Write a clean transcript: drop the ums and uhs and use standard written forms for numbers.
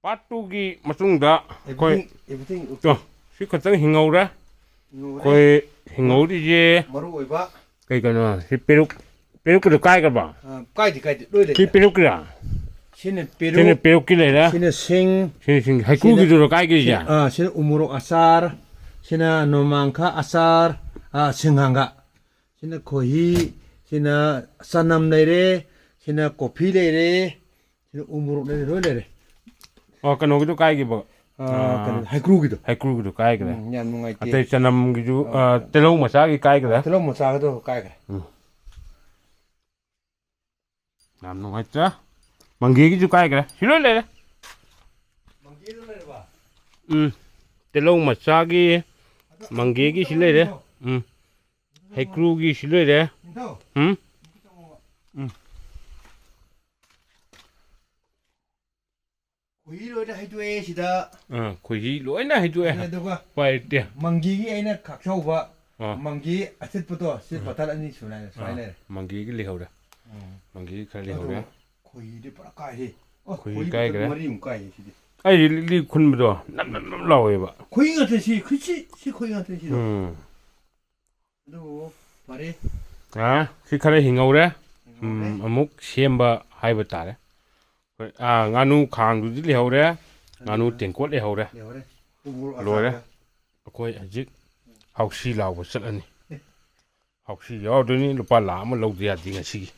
part 2ꯒꯤ ꯃꯇꯨꯡꯗ ꯑꯩꯈꯣꯏ everything ꯁꯤ ꯈꯛꯇꯪ ꯍꯤꯡꯍꯧꯔꯦ ꯑꯩꯈꯣꯏ ꯍꯤꯡꯍꯧꯔꯤꯁꯦ ꯃꯔꯨ ꯑꯣꯏꯕ ꯀꯩ ꯀꯩꯅꯣ ꯁꯤ ꯄꯦꯔꯨꯛꯀꯤꯗꯣ ꯀꯥꯏꯒ꯭ꯔꯕ ꯀꯥꯏꯗꯤ ꯂꯣꯏ ꯂꯩ ꯁꯤ ꯄꯦꯔꯨꯛꯀꯤꯔꯥ sini ꯄꯦꯔꯨꯛꯀꯤ ꯂꯩꯔꯦ sini sing ꯁꯤ ꯍꯩꯀ꯭ꯔꯨꯒꯤꯗꯨꯔꯣ ꯀꯥꯏꯒ꯭ꯔꯤꯁꯦ sini umurok asar sini nomangka asar singhanga sini khohi sini sanam leire sini kopi leire sini umurok leire loi leire ꯀꯩꯅꯣꯒꯤꯗꯣ ꯀꯥꯏꯒꯤꯕ haikrugido ꯀꯥꯏꯒ꯭ꯔꯦ yam nungai te ꯑꯇꯩ ꯆꯅꯝꯒꯤꯁꯨ ꯇꯤꯜꯍꯧ ꯃꯆꯥꯒꯤ ꯀꯥꯏꯒ꯭ꯔꯦ telo mochagado kaiga ꯌꯥꯝ ꯅꯨꯡꯉꯥꯏꯇ꯭ꯔꯦ ꯃꯪꯒꯦꯒꯤꯁꯨ ꯀꯥꯏꯒ꯭ꯔꯦ ꯁꯤ ꯂꯣꯏ ꯂꯩꯔꯦ mangido leireba ꯇꯤꯜꯍꯧ ꯃꯆꯥꯒꯤ ꯃꯪꯒꯦꯒꯤ ꯁꯤ ꯂꯩꯔꯦ ꯍꯩꯀ꯭ꯔꯨꯒꯤ ꯁꯤ ꯂꯩꯔꯦ khohi loi da haidwe sida ꯈꯣꯏꯍꯤ ꯂꯣꯏꯅ ꯍꯩꯗꯣꯛꯑꯦ aduga ꯎꯄꯥꯏ ꯂꯩꯇꯦ mangigi aina khakchauba mangi athitputo si batal ani sunai suai ꯃꯪꯒꯦꯒꯤ ꯂꯩꯍꯧꯔꯦ ꯃꯪꯒꯦꯒꯤ ꯈꯔ ꯂꯩꯍꯧꯔꯦ khohi de pura kai he khohi kaigre mari um kai sidi ꯑꯩ ꯂꯤ ꯈꯨꯟꯕꯗꯣ ꯅꯞ ꯅꯞ ꯅꯞ ꯂꯥꯎꯋꯦꯕ khohi ngate si khohi ngate si do adu pare ꯁꯤ ꯈꯔ ꯍꯤꯡꯍꯧꯔꯦ ꯑꯃꯨꯛ ꯁꯦꯝꯕ ꯍꯥꯏꯕ ꯇꯥꯔꯦ ꯉꯥꯅꯨ ꯈꯥꯡꯗꯨꯗꯤ ꯂꯩꯍꯧꯔꯦ ꯉꯥꯅꯨ ꯇꯦꯡꯀꯣꯠ ꯂꯩꯍꯧꯔꯦ ꯂꯣꯏꯔꯦ ꯑꯩꯈꯣꯏ ꯍꯧꯖꯤꯛ ꯍꯥꯎꯁꯤ ꯂꯥꯎꯕ ꯆꯠꯂꯅꯤ ꯍꯥꯎꯁꯤ ꯌꯥꯎꯗꯣꯏꯅꯤ ꯂꯨꯄꯥ 1,00,000 ꯑꯃ ꯂꯧꯗ ꯌꯥꯗꯦ ꯉꯁꯤꯒꯤ